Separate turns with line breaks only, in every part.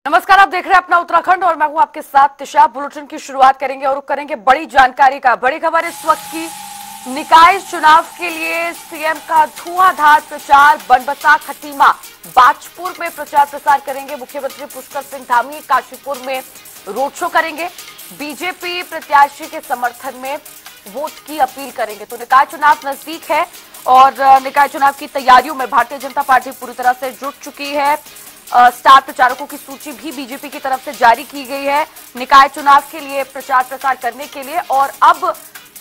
नमस्कार, आप देख रहे हैं अपना उत्तराखंड और मैं हूं आपके साथ तिशा। बुलेटिन की शुरुआत करेंगे और करेंगे बड़ी जानकारी का। बड़ी खबर इस वक्त की, निकाय चुनाव के लिए सीएम का धुआंधार प्रचार। बनबसा, खटीमा, बाजपुर में प्रचार प्रसार करेंगे मुख्यमंत्री पुष्कर सिंह धामी। काशीपुर में रोड शो करेंगे। बीजेपी प्रत्याशी के समर्थन में वोट की अपील करेंगे। तो निकाय चुनाव नजदीक है और निकाय चुनाव की तैयारियों में भारतीय जनता पार्टी पूरी तरह से जुट चुकी है। स्टार प्रचारकों की सूची भी बीजेपी की तरफ से जारी की गई है निकाय चुनाव के लिए प्रचार प्रसार करने के लिए। और अब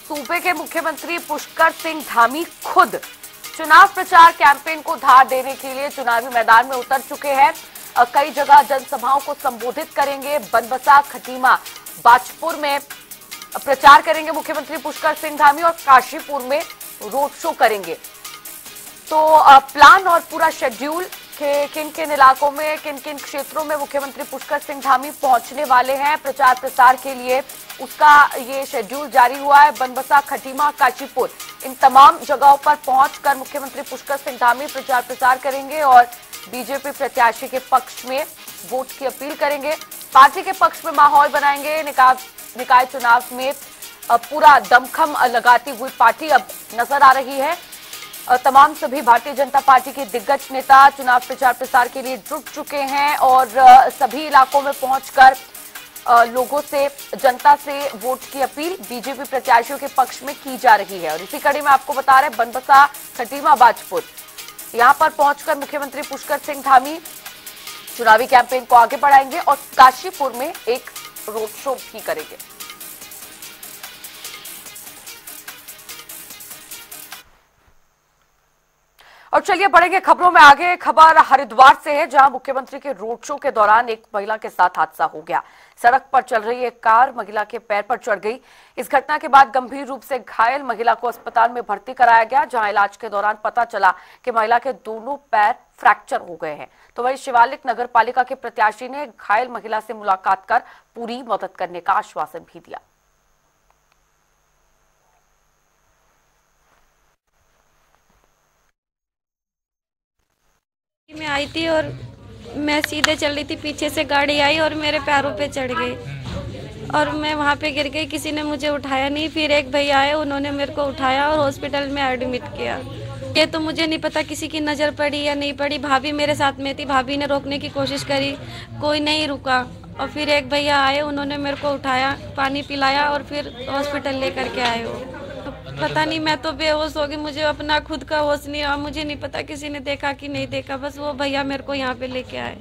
सूबे के मुख्यमंत्री पुष्कर सिंह धामी खुद चुनाव प्रचार कैंपेन को धार देने के लिए चुनावी मैदान में उतर चुके हैं। कई जगह जनसभाओं को संबोधित करेंगे। बनबसा, खटीमा, बाजपुर में प्रचार करेंगे मुख्यमंत्री पुष्कर सिंह धामी और काशीपुर में रोड शो करेंगे। तो प्लान और पूरा शेड्यूल के किन किन इलाकों में, किन किन क्षेत्रों में मुख्यमंत्री पुष्कर सिंह धामी पहुंचने वाले हैं प्रचार प्रसार के लिए, उसका ये शेड्यूल जारी हुआ है। बनबसा, खटीमा, काशीपुर, इन तमाम जगहों पर पहुंचकर मुख्यमंत्री पुष्कर सिंह धामी प्रचार प्रसार करेंगे और बीजेपी प्रत्याशी के पक्ष में वोट की अपील करेंगे। पार्टी के पक्ष में माहौल बनाएंगे। निकाय चुनाव में पूरा दमखम लगाती हुई पार्टी अब नजर आ रही है। तमाम सभी भारतीय जनता पार्टी के दिग्गज नेता चुनाव प्रचार प्रसार के लिए जुट चुके हैं और सभी इलाकों में पहुंचकर लोगों से, जनता से वोट की अपील बीजेपी प्रत्याशियों के पक्ष में की जा रही है। और इसी कड़ी में आपको बता रहे, बनबसा, खटीमा, बाजपुर, यहां पर पहुंचकर मुख्यमंत्री पुष्कर सिंह धामी चुनावी कैंपेन को आगे बढ़ाएंगे और काशीपुर में एक रोड शो भी करेंगे। और चलिए बढ़ेंगे खबरों में आगे। खबर हरिद्वार से है, जहां मुख्यमंत्री के रोड शो के दौरान एक महिला के साथ हादसा हो गया। सड़क पर चल रही एक कार महिला के पैर पर चढ़ गई। इस घटना के बाद गंभीर रूप से घायल महिला को अस्पताल में भर्ती कराया गया, जहां इलाज के दौरान पता चला कि महिला के दोनों पैर फ्रैक्चर हो गए हैं। तो वहीं शिवालिक नगर पालिका के प्रत्याशी ने घायल महिला से मुलाकात कर पूरी मदद करने का आश्वासन भी दिया।
मैं आई थी और मैं सीधे चल रही थी, पीछे से गाड़ी आई और मेरे पैरों पे चढ़ गई और मैं वहाँ पे गिर गई। किसी ने मुझे उठाया नहीं, फिर एक भैया आए, उन्होंने मेरे को उठाया और हॉस्पिटल में एडमिट किया। ये तो मुझे नहीं पता किसी की नज़र पड़ी या नहीं पड़ी। भाभी मेरे साथ में थी, भाभी ने रोकने की कोशिश करी, कोई नहीं रुका। और फिर एक भैया आए, उन्होंने मेरे को उठाया, पानी पिलाया और फिर हॉस्पिटल लेकर के आए हो। पता नहीं, मैं तो बेहोश हो गई, मुझे अपना खुद का होश नहीं रहा। मुझे नहीं पता किसी ने देखा कि नहीं देखा, बस वो भैया मेरे को यहाँ पे लेके आए।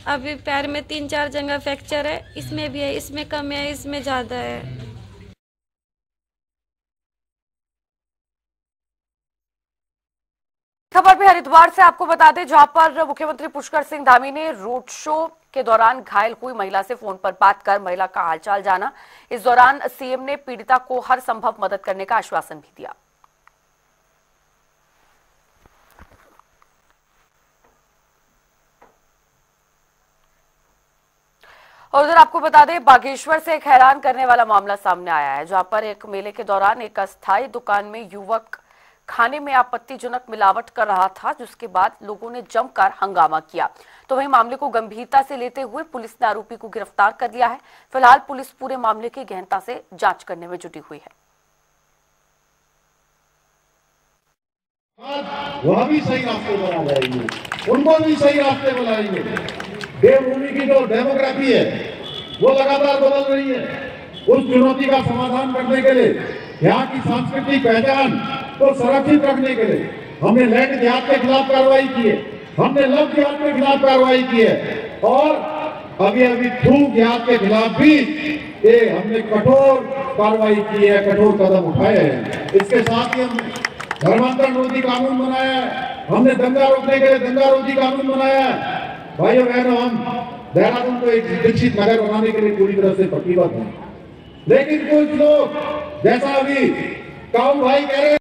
अभी पैर में 3-4 जगह फ्रैक्चर है, इसमें भी है, इसमें कम है, इसमें ज़्यादा है।
खबर भी हरिद्वार से आपको बता दें, जहां पर मुख्यमंत्री पुष्कर सिंह धामी ने रोड शो के दौरान घायल हुई महिला से फोन पर बात कर महिला का हालचाल जाना। इस दौरान सीएम ने पीड़िता को हर संभव मदद करने का आश्वासन भी दिया। और उधर आपको बता दें, बागेश्वर से एक हैरान करने वाला मामला सामने आया है, जहां पर एक मेले के दौरान एक अस्थायी दुकान में युवक खाने में आपत्तिजनक मिलावट कर रहा था, जिसके बाद लोगों ने जमकर हंगामा किया। तो वहीं मामले को गंभीरता से लेते हुए पुलिस ने आरोपी को गिरफ्तार कर लिया है। फिलहाल पुलिस पूरे मामले की गहनता से जांच करने में जुटी हुई है।
वह भी सही रास्ते पर आ जाएंगे, उनको भी सही रास्ते पर लाएंगे। देवभूमि की जो डेमोग्राफी है वो लगातार बदल रही है। उस चुनौती का समाधान करने के लिए, यहाँ की सांस्कृतिक पहचान को संरक्षित रखने के लिए हमने लैंड जिहाद के खिलाफ कार्रवाई की है, हमने लव जिहाद के खिलाफ कार्रवाई की है और अभी थूक जिहाद के खिलाफ भी हमने कठोर कार्रवाई की है, कठोर कदम उठाए हैं। इसके साथ ही हमने धर्मांतरण रोधी कानून बनाया है, हमने दंगा रोकने के लिए दंगा रोधी कानून बनाया है। भाइयों बहनों, हम देहरादून को एक विकसित नगर बनाने के लिए पूरी तरह से प्रतिबद्ध हैं, लेकिन कुछ लोग, जैसा अभी काऊ भाई कह रहे हैं,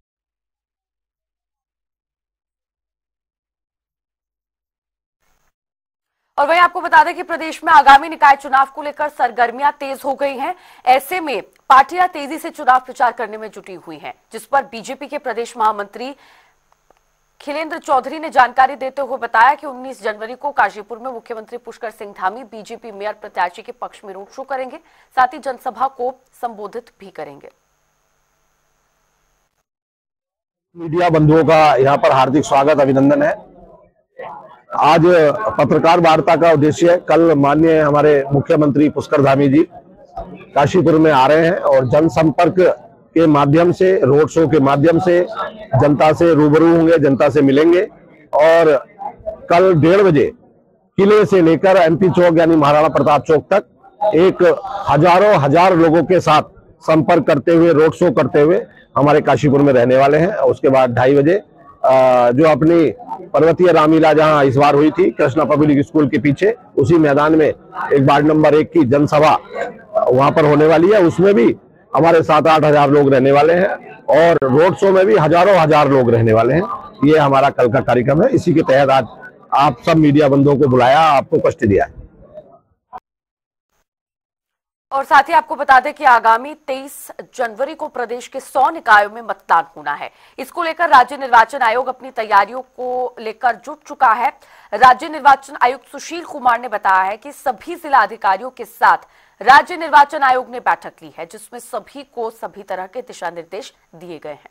और वहीं आपको बता दें कि प्रदेश में आगामी निकाय चुनाव को लेकर सरगर्मियां तेज हो गई हैं। ऐसे में पार्टियां तेजी से चुनाव प्रचार करने में जुटी हुई हैं, जिस पर बीजेपी के प्रदेश महामंत्री खिलेंद्र चौधरी ने जानकारी देते हुए बताया कि 19 जनवरी को काशीपुर में मुख्यमंत्री पुष्कर सिंह धामी बीजेपी मेयर प्रत्याशी के पक्ष में रोड शो करेंगे, साथ ही जनसभा को संबोधित भी करेंगे।
मीडिया बंधुओं का यहाँ पर हार्दिक स्वागत, अभिनंदन है। आज पत्रकार वार्ता का उद्देश्य कल माननीय हमारे मुख्यमंत्री पुष्कर धामी जी काशीपुर में आ रहे हैं और जनसंपर्क के माध्यम से, रोड शो के माध्यम से जनता से रूबरू होंगे, जनता से मिलेंगे और कल 1:30 बजे किले से लेकर एमपी चौक यानी महाराणा प्रताप चौक तक एक हजार लोगों के साथ संपर्क करते हुए, रोड शो करते हुए हमारे काशीपुर में रहने वाले हैं। उसके बाद 2:30 बजे जो अपनी पर्वतीय रामलीला जहां इस बार हुई थी कृष्णा पब्लिक स्कूल के पीछे, उसी मैदान में एक वार्ड नंबर 1 की जनसभा वहां पर होने वाली है। उसमें भी हमारे 7-8 हजार लोग रहने वाले हैं और रोड शो में भी हजार लोग रहने वाले हैं। ये हमारा कल का कार्यक्रम है। इसी के तहत आज आप सब मीडिया बंधुओं को बुलाया, आपको कष्ट दिया है।
और साथ ही आपको बता दें कि आगामी 23 जनवरी को प्रदेश के 100 निकायों में मतदान होना है। इसको लेकर राज्य निर्वाचन आयोग अपनी तैयारियों को लेकर जुट चुका है। राज्य निर्वाचन आयुक्त सुशील कुमार ने बताया है कि सभी जिला अधिकारियों के साथ राज्य निर्वाचन आयोग ने बैठक ली है, जिसमें सभी को सभी तरह के दिशा निर्देश दिए गए हैं।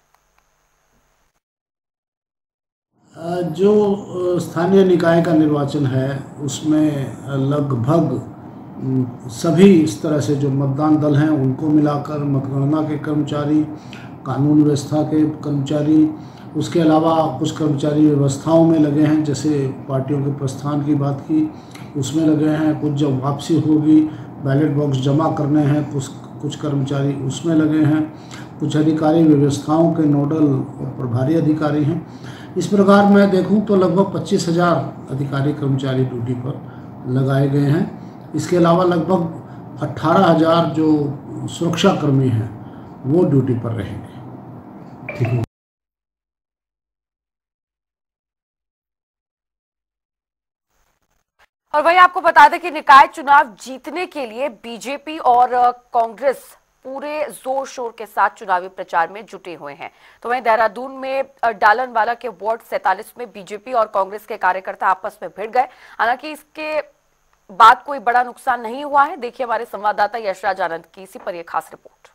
जो स्थानीय निकाय का निर्वाचन है उसमें लगभग सभी इस तरह से जो मतदान दल हैं उनको मिलाकर मतगणना के कर्मचारी, कानून व्यवस्था के कर्मचारी, उसके अलावा कुछ कर्मचारी व्यवस्थाओं में लगे हैं, जैसे पार्टियों के प्रस्थान की बात की उसमें लगे हैं, कुछ जब वापसी होगी बैलेट बॉक्स जमा करने हैं कुछ कर्मचारी उसमें लगे हैं, कुछ अधिकारी व्यवस्थाओं के नोडल और प्रभारी अधिकारी हैं। इस प्रकार मैं देखूं तो लगभग 25,000 अधिकारी कर्मचारी ड्यूटी पर लगाए गए हैं। इसके अलावा लगभग 18,000 जो सुरक्षाकर्मी हैं वो ड्यूटी पर रहेंगे। ठीक है।
और वहीं आपको बता दें कि निकाय चुनाव जीतने के लिए बीजेपी और कांग्रेस पूरे जोर शोर के साथ चुनावी प्रचार में जुटे हुए हैं। तो वहीं देहरादून में डालनवाला के वार्ड 47 में बीजेपी और कांग्रेस के कार्यकर्ता आपस में भिड़ गए। हालांकि इसके बाद कोई बड़ा नुकसान नहीं हुआ है। देखिए हमारे संवाददाता यशराज आनंद की इसी पर यह खास रिपोर्ट।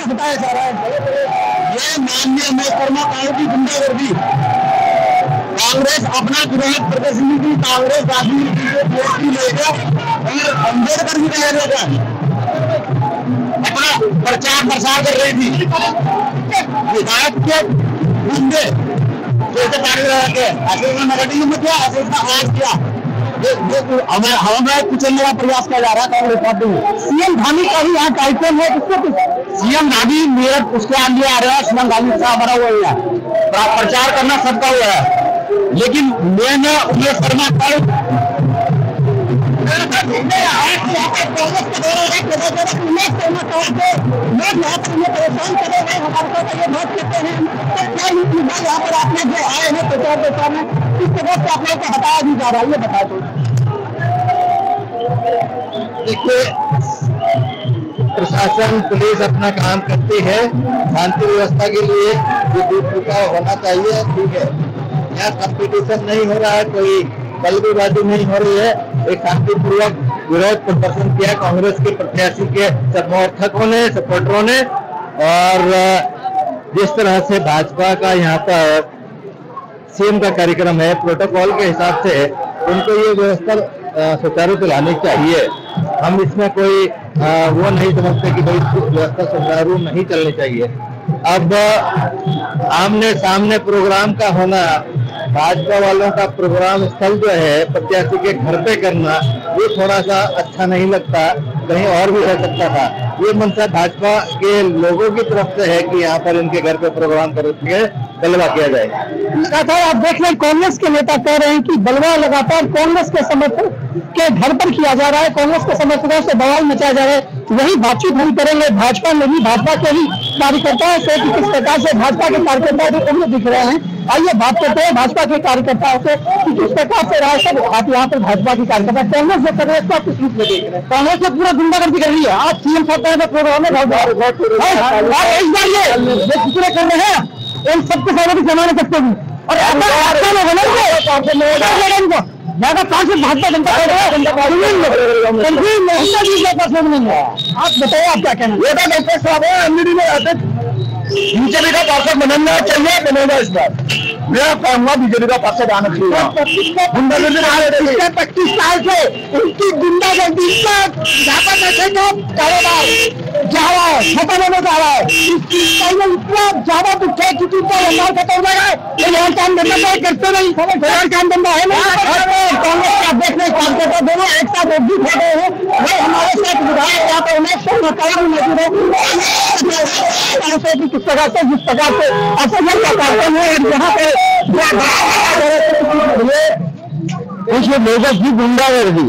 बताया जा रहा है ये माननीय महकमा की गुंडागर्दी। कांग्रेस अपना चुनाव प्रतिनिधि कांग्रेस राजनीति लेगा और अम्बेडकर जी का लेगा अपना प्रचार प्रसार कर रही थी। विधायक के गुंडे जैसे नगरीय में किया आज किया हमें कुचलने का प्रयास किया जा रहा है कांग्रेस पार्टी में। सीएम धामी का भी यहाँ कार्यक्रम है, सीएम धामी मेरठ उसके आगे आ रहा है, सीएम धामी का हमारा हुआ है प्रचार करना सबका हुआ है, लेकिन मैंने उन्हें शर्मा हटाया भी जा रहा है, ये बता दो। देखिए प्रशासन पुलिस अपना काम करती है, शांति व्यवस्था के लिए जो दूध रुका होना चाहिए, ठीक है। यहाँ कंपटीशन नहीं हो रहा है, कोई बल्लेबाजी नहीं हो रही है। एक शांतिपूर्वक विरोध प्रदर्शन किया कांग्रेस के प्रत्याशी के समर्थकों ने, सपोर्टरों ने, और जिस तरह से भाजपा का यहाँ पर सीएम का कार्यक्रम है, प्रोटोकॉल के हिसाब से उनको ये व्यवस्था सुचारू चलानी चाहिए। हम इसमें कोई वो नहीं समझते कि भाई व्यवस्था सुचारू नहीं चलनी चाहिए। अब आमने सामने प्रोग्राम का होना, भाजपा वालों का प्रोग्राम स्थल जो है प्रत्याशी के घर पे करना, ये थोड़ा सा अच्छा नहीं लगता, कहीं और भी हो सकता था। ये मंशा भाजपा के लोगों की तरफ से है कि यहाँ पर इनके घर पे प्रोग्राम करके बलवा किया जाए।
लगातार आप देख रहे हैं कांग्रेस के नेता कह रहे हैं कि बलवा लगातार कांग्रेस के समर्थक के घर पर किया जा रहा है, कांग्रेस के समर्थकों से बवाल मचाया जा रहा है। वही बातचीत हम करेंगे भाजपा में भी, भाजपा के ही कार्यकर्ताओं से कि किस प्रकार से भाजपा के कार्यकर्ता भी उम्र दिख रहे हैं। आइए बात करते हैं भाजपा के कार्यकर्ताओं से कि किस प्रकार से राय सब आप यहाँ पर भाजपा के कार्यकर्ता कांग्रेस जो कर रहे हैं किस रूप में देख रहे हैं। कांग्रेस ने पूरा गुंडागर्दी कर रही है। आज सीएम साहब प्रोग्राम में कर रहे हैं, इन सबके साथ जमाने सकते भी और ज्यादा पास भाजपा जनता आप बताइए आप क्या कहना है। बीजेपी का पार्षद बनना चाहिए, बनेगा इस बार। मैं कहूँगा बीजेपी का पार्षद आना चाहिए। 25 साल से उनकी गुंडागर्दी का कारोबार जा रहा है, खत्म होने जा रहा है। इतना ज्यादा दुख है कि खत्म हो रहा है, ये काम धंधा करते नहीं, काम धंधा है नहीं। कांग्रेस का देखने कार्यकर्ता दोनों एक साथ एकजुट हो गए हैं। वो हमारे साथ विधायक यहाँ पर मौजूद है किस प्रकार से जिस प्रकार से असफल का कार्यक्रम है यहाँ पे लोगों की गुंडागर्दी,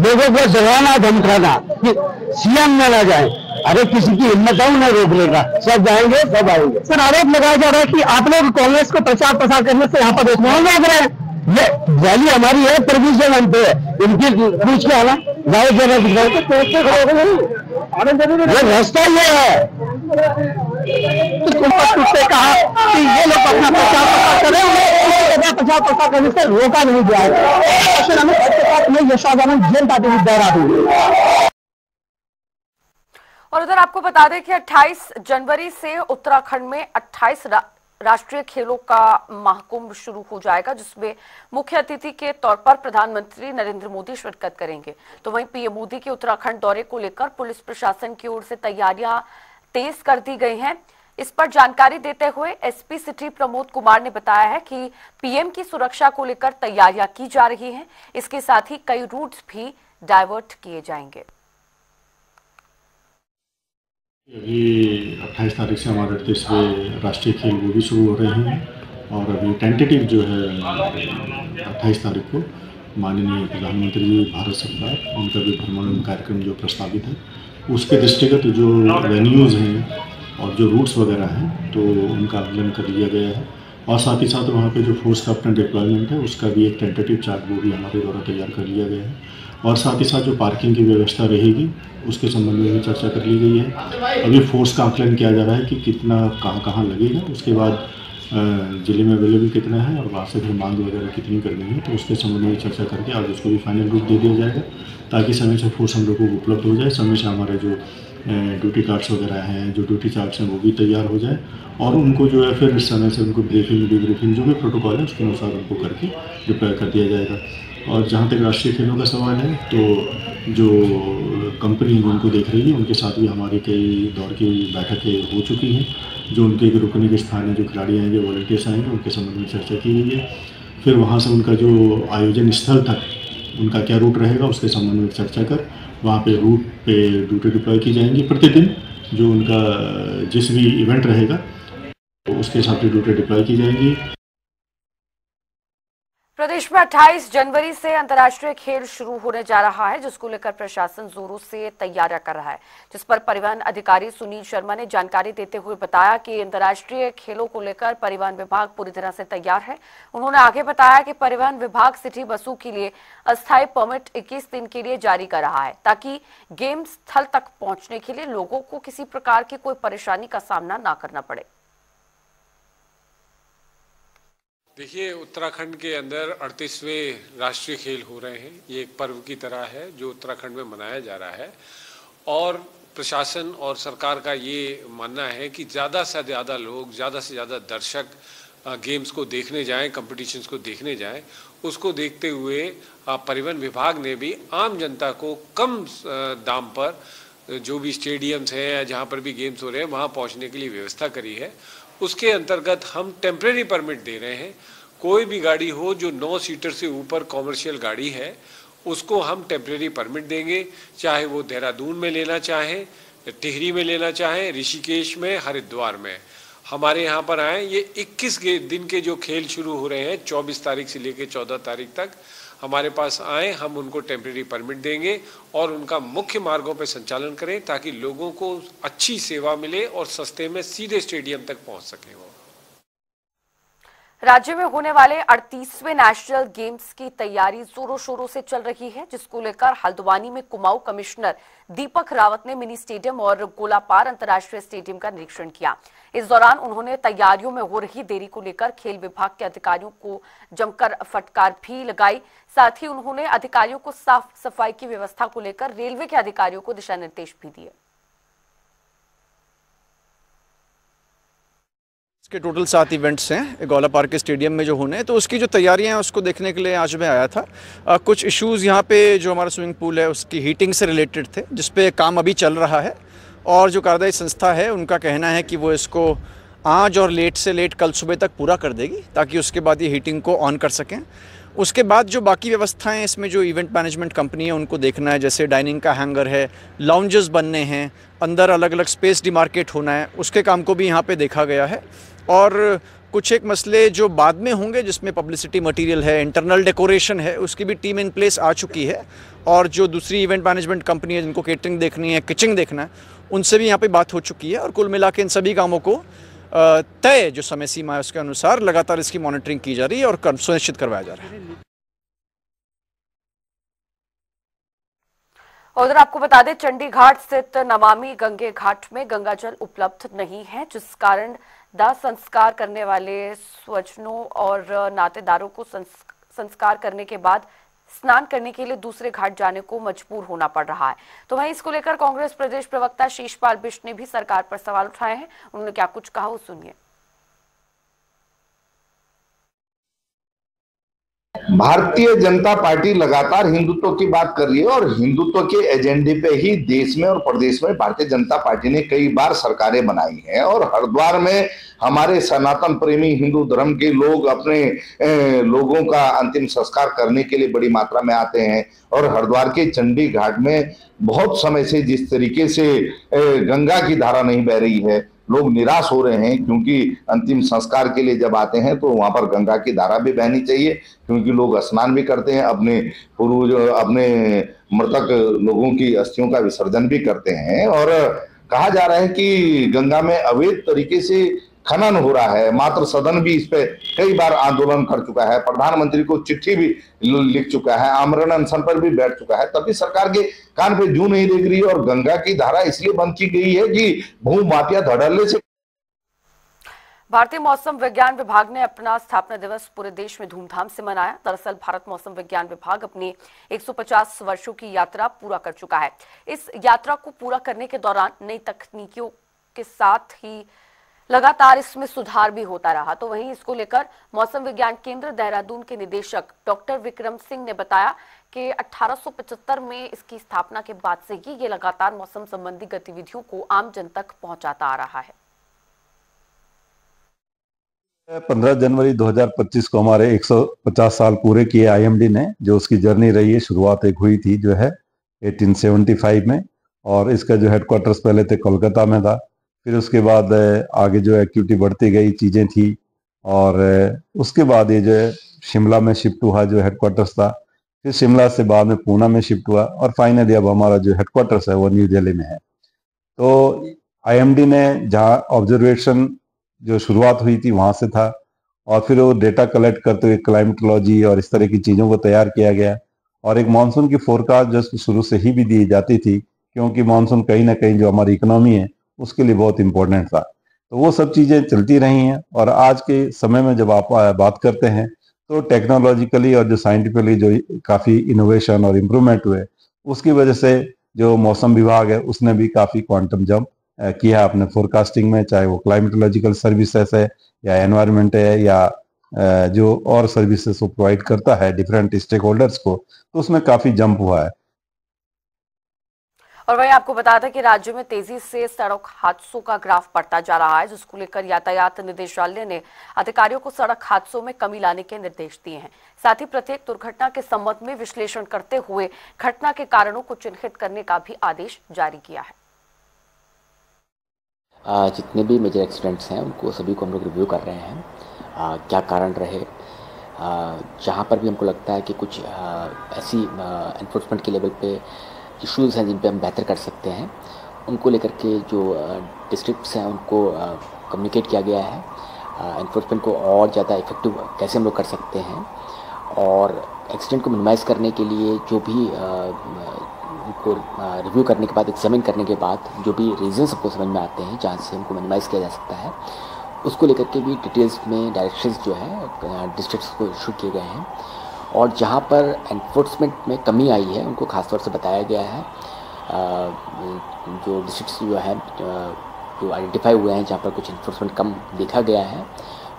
लोगों को जगाना धमकाना कि सीएम में ना जाए। अरे किसी की हिम्मत है उन्हें रोक लेगा, सब जाएंगे सब आएंगे। सर आरोप लगाया जा रहा है कि आप लोग कांग्रेस को प्रचार प्रसार करने से यहाँ पर रोकने लग रहे हैं। ये रैली हमारी है, 23 पे है, इनकी पूछ के आना गाय रास्ता ये है। तो कहा कि ये लोग अपना प्रचार प्रसार करें, प्रचार प्रसार करने से रोका नहीं जाएगा। यशोदानंद जेल पार्टी विद्यार्थी।
और उधर आपको बता दें कि 28 जनवरी से उत्तराखंड में 28 राष्ट्रीय खेलों का महाकुंभ शुरू हो जाएगा, जिसमें मुख्य अतिथि के तौर पर प्रधानमंत्री नरेंद्र मोदी शिरकत करेंगे। तो वहीं पीएम मोदी के उत्तराखंड दौरे को लेकर पुलिस प्रशासन की ओर से तैयारियां तेज कर दी गई हैं। इस पर जानकारी देते हुए एसपी सिटी प्रमोद कुमार ने बताया है कि पीएम की सुरक्षा को लेकर तैयारियां की जा रही हैं। इसके साथ ही कई रूट्स भी डाइवर्ट किए जाएंगे।
अभी 28 तारीख से हमारे 38वें राष्ट्रीय खेल वो भी शुरू हो रहे हैं और अभी टेंटेटिव जो है 28 तारीख को माननीय प्रधानमंत्री जी भारत सरकार उनका भी भ्रमण कार्यक्रम जो प्रस्तावित है उसके दृष्टिगत जो वेन्यूज़ हैं और जो रूट्स वगैरह हैं तो उनका आकलन कर लिया गया है और साथ ही साथ वहाँ पे जो फोर्स का अपना डिप्लॉयमेंट है उसका भी एक टेंटेटिव चार्ट वो भी हमारे द्वारा तैयार कर लिया गया है और साथ ही साथ जो पार्किंग की व्यवस्था रहेगी उसके संबंध में भी चर्चा कर ली गई है। अभी फोर्स का आकलन किया जा रहा है कि कितना कहाँ लगेगा, उसके बाद ज़िले में अवेलेबल कितना है और वहाँ से फिर मांग वगैरह कितनी करनी है तो उसके संबंध में चर्चा करके आज उसको भी फाइनल रूप दे दिया जाएगा ताकि समय से फोर्स हम लोगों को उपलब्ध हो जाए, समय से हमारे जो ड्यूटी कार्ड्स वगैरह हैं, जो ड्यूटी चार्ट्स हैं वो भी तैयार हो जाए और उनको जो है फिर समय से उनको ब्रीफिंग डिब्रीफिंग जो भी प्रोटोकॉल है उसके अनुसार उनको करके डिप्लॉय कर दिया जाएगा। और जहाँ तक राष्ट्रीय खेलों का सवाल है तो जो कंपनी उनको देख रही है उनके साथ भी हमारी कई दौर की बैठकें हो चुकी हैं। जो उनके रुकने के स्थान है, जो खिलाड़ी आएंगे, वॉलंटियर्स आएंगे, उनके संबंध में चर्चा की गई है। फिर वहाँ से उनका जो आयोजन स्थल तक उनका क्या रूट रहेगा उसके संबंध में चर्चा कर वहाँ पे रूट पे ड्यूटी डिप्लॉय की जाएंगी। प्रतिदिन जो उनका जिस भी इवेंट रहेगा तो उसके हिसाब से ड्यूटी डिप्लॉय की जाएंगी।
प्रदेश में 28 जनवरी से अंतर्राष्ट्रीय खेल शुरू होने जा रहा है, जिसको लेकर प्रशासन जोरों से तैयारियां कर रहा है, जिस पर परिवहन अधिकारी सुनील शर्मा ने जानकारी देते हुए बताया कि अंतर्राष्ट्रीय खेलों को लेकर परिवहन विभाग पूरी तरह से तैयार है। उन्होंने आगे बताया कि परिवहन विभाग सिटी बसों के लिए अस्थायी परमिट 21 दिन के लिए जारी कर रहा है ताकि गेम स्थल तक पहुंचने के लिए लोगों को किसी प्रकार की कोई परेशानी का सामना न करना पड़े।
देखिए, उत्तराखंड के अंदर 38वें राष्ट्रीय खेल हो रहे हैं। ये एक पर्व की तरह है जो उत्तराखंड में मनाया जा रहा है और प्रशासन और सरकार का ये मानना है कि ज़्यादा से ज़्यादा लोग, ज़्यादा से ज़्यादा दर्शक गेम्स को देखने जाएं, कॉम्पिटिशन्स को देखने जाएं। उसको देखते हुए परिवहन विभाग ने भी आम जनता को कम दाम पर जो भी स्टेडियम्स हैं या जहाँ पर भी गेम्स हो रहे हैं वहाँ पहुँचने के लिए व्यवस्था करी है। उसके अंतर्गत हम टेम्परेरी परमिट दे रहे हैं। कोई भी गाड़ी हो जो 9 सीटर से ऊपर कॉमर्शियल गाड़ी है उसको हम टेम्परेरी परमिट देंगे, चाहे वो देहरादून में लेना चाहें, टिहरी में लेना चाहें, ऋषिकेश में, हरिद्वार में। हमारे यहाँ पर आए, ये 21 दिन के जो खेल शुरू हो रहे हैं 24 तारीख से लेकर 14 तारीख तक हमारे पास आए, हम उनको टेम्परेरी परमिट देंगे और उनका मुख्य मार्गों पर संचालन करें ताकि लोगों को अच्छी सेवा मिले और सस्ते में सीधे स्टेडियम तक पहुँच सकें। वो
राज्य में होने वाले 38वें नेशनल गेम्स की तैयारी जोरों शोरों से चल रही है, जिसको लेकर हल्द्वानी में कुमाऊं कमिश्नर दीपक रावत ने मिनी स्टेडियम और गोलापार अंतर्राष्ट्रीय स्टेडियम का निरीक्षण किया। इस दौरान उन्होंने तैयारियों में हो रही देरी को लेकर खेल विभाग के अधिकारियों को जमकर फटकार भी लगाई। साथ ही उन्होंने अधिकारियों को साफ सफाई की व्यवस्था को लेकर रेलवे के अधिकारियों को दिशा निर्देश भी दिए।
के टोटल 7 इवेंट्स हैं गोलापार के स्टेडियम में जो होने हैं, तो उसकी जो तैयारियां हैं उसको देखने के लिए आज मैं आया था। कुछ इश्यूज़ यहाँ पे जो हमारा स्विमिंग पूल है उसकी हीटिंग से रिलेटेड थे, जिस पे काम अभी चल रहा है और जो कार्यदायी संस्था है उनका कहना है कि वो इसको आज और लेट से लेट कल सुबह तक पूरा कर देगी ताकि उसके बाद ये हीटिंग को ऑन कर सकें। उसके बाद जो बाकी व्यवस्थाएं इसमें जो इवेंट मैनेजमेंट कंपनी है उनको देखना है, जैसे डाइनिंग का हैंगर है, लाउंजेस बनने हैं, अंदर अलग अलग स्पेस डिमार्केट होना है, उसके काम को भी यहाँ पे देखा गया है। और कुछ एक मसले जो बाद में होंगे जिसमें पब्लिसिटी मटेरियल है, इंटरनल डेकोरेशन है, उसकी भी टीम इन प्लेस आ चुकी है। और जो दूसरी इवेंट मैनेजमेंट कंपनी है जिनको केटरिंग देखनी है, किचिंग देखना है, उनसे भी यहाँ पे बात हो चुकी है। और कुल मिला के इन सभी कामों को तय जो समय सीमा है उसके अनुसार लगातार इसकी मॉनिटरिंग की जा रही है और सुनिश्चित करवाया जा रहा है।
उधर आपको बता दें, चंडीघाट स्थित नमामि गंगे घाट में गंगा जल उपलब्ध नहीं है, जिस कारण दाह संस्कार करने वाले स्वजनों और नातेदारों को संस्कार करने के बाद स्नान करने के लिए दूसरे घाट जाने को मजबूर होना पड़ रहा है। तो वहीं इसको लेकर कांग्रेस प्रदेश प्रवक्ता शीशपाल बिष्ट ने भी सरकार पर सवाल उठाए हैं। उन्होंने क्या कुछ कहा, वो सुनिए।
भारतीय जनता पार्टी लगातार हिंदुत्व की बात कर रही है और हिंदुत्व के एजेंडे पे ही देश में और प्रदेश में भारतीय जनता पार्टी ने कई बार सरकारें बनाई हैं। और हरिद्वार में हमारे सनातन प्रेमी हिंदू धर्म के लोग अपने लोगों का अंतिम संस्कार करने के लिए बड़ी मात्रा में आते हैं। और हरिद्वार के चंडी घाट में बहुत समय से जिस तरीके से गंगा की धारा नहीं बह रही है, लोग निराश हो रहे हैं, क्योंकि अंतिम संस्कार के लिए जब आते हैं तो वहां पर गंगा की धारा भी बहनी चाहिए, क्योंकि लोग स्नान भी करते हैं, अपने पूर्वज अपने मृतक लोगों की अस्थियों का विसर्जन भी करते हैं। और कहा जा रहा है कि गंगा में अवैध तरीके से खनन हो रहा है। मात्र सदन भी इस पे कई बार आंदोलन कर चुका है, प्रधानमंत्री को चिट्ठी भी लिख चुका है, आमरण अनशन पर भी बैठ चुका है, तभी सरकार के कान पे जू नहीं देख रही है। और गंगा की धारा इसलिए बंद की गई है कि भू माफिया धड़ल्ले से।
भारतीय मौसम विज्ञान विभाग ने अपना स्थापना दिवस पूरे देश में धूमधाम से मनाया। दरअसल भारत मौसम विज्ञान विभाग अपनी 150 वर्षों की यात्रा पूरा कर चुका है। इस यात्रा को पूरा करने के दौरान नई तकनीकियों के साथ ही लगातार इसमें सुधार भी होता रहा। तो वहीं इसको लेकर मौसम विज्ञान केंद्र देहरादून के निदेशक डॉक्टर विक्रम सिंह ने बताया कि 1875 में इसकी स्थापना के बाद से ही ये लगातार मौसम संबंधी गतिविधियों को आम जन तक पहुंचाता आ रहा है।
15 जनवरी 2025 को हमारे 150 साल पूरे किए आईएमडी ने, जो उसकी जर्नी रही है। शुरुआत एक हुई थी जो है 1875 में, और इसका जो हेडक्वार्टर्स पहले थे कोलकाता में था। फिर उसके बाद आगे जो एक्टिविटी बढ़ती गई, चीजें थी, और उसके बाद ये जो है शिमला में शिफ्ट हुआ जो हेडक्वार्टर्स था। फिर शिमला से बाद में पूना में शिफ्ट हुआ, और फाइनली अब हमारा जो हेडक्वार्टर्स है वो न्यू दिल्ली में है। तो आईएमडी ने जहाँ ऑब्जर्वेशन जो शुरुआत हुई थी वहां से था, और फिर वो डेटा कलेक्ट करते हुए क्लाइमेटोलॉजी और इस तरह की चीजों को तैयार किया गया। और एक मानसून की फोरकास्ट जो शुरू से ही भी दी जाती थी, क्योंकि मानसून कहीं ना कहीं जो हमारी इकोनॉमी है उसके लिए बहुत इंपॉर्टेंट था। तो वो सब चीजें चलती रही हैं। और आज के समय में जब आप बात करते हैं तो टेक्नोलॉजिकली और जो साइंटिफिकली जो काफी इनोवेशन और इम्प्रूवमेंट हुए, उसकी वजह से जो मौसम विभाग है उसने भी काफी क्वांटम जंप किया है अपने फोरकास्टिंग में, चाहे वो क्लाइमेटोलॉजिकल सर्विसेज है या एनवायरनमेंट है या जो और सर्विसेज वो प्रोवाइड करता है डिफरेंट स्टेक होल्डर्स को, तो उसमें काफी जंप हुआ है।
और वहीं आपको बता दें कि राज्य में तेजी से सड़क हादसों का ग्राफ बढ़ता जा रहा है, जिसको लेकर यातायात निदेशालय ने अधिकारियों को सड़क हादसों में कमी लाने के निर्देश दिए हैं। साथ ही प्रत्येक दुर्घटना के संबंध में विश्लेषण करते हुए घटना के कारणों को चिन्हित करने का भी आदेश जारी किया है।
जितने भी मेजर एक्सीडेंट्स हैं उनको सभी को हम लोग रिव्यू कर रहे हैं, क्या कारण रहे, जहाँ पर भी हमको लगता है कि कुछ ऐसी एनफोर्समेंट के लेवल पे इश्यूज़ हैं जिन पे हम बेहतर कर सकते हैं, उनको लेकर के जो डिस्ट्रिक्ट्स हैं उनको कम्युनिकेट किया गया है। एनफोर्समेंट को और ज़्यादा इफेक्टिव कैसे हम लोग कर सकते हैं और एक्सीडेंट को मिनिमाइज़ करने के लिए जो भी उनको रिव्यू करने के बाद, एग्जामिन करने के बाद जो भी रीजंस हमको समझ में आते हैं जहाँ से हमको मिनिमाइज़ किया जा सकता है, उसको लेकर के भी डिटेल्स में डायरेक्शंस जो है डिस्ट्रिक्ट्स को इशू किए गए हैं। और जहाँ पर एनफोर्समेंट में कमी आई है उनको खासतौर से बताया गया है। जो डिस्ट्रिक्ट्स जो है जो आइडेंटिफाई हुए हैं जहाँ पर कुछ एनफोर्समेंट कम देखा गया है,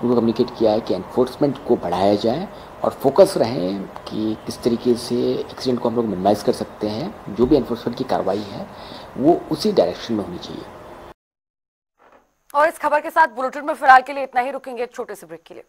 उनको कम्युनिकेट किया है कि एनफोर्समेंट को बढ़ाया जाए और फोकस रहें कि किस तरीके से एक्सीडेंट को हम लोग मिनिमाइज़ कर सकते हैं। जो भी एनफोर्समेंट की कार्रवाई है वो उसी डायरेक्शन में होनी चाहिए।
और इस खबर के साथ बुलेटिन में फिलहाल के लिए इतना ही, रुकेंगे एक छोटे से ब्रेक के लिए।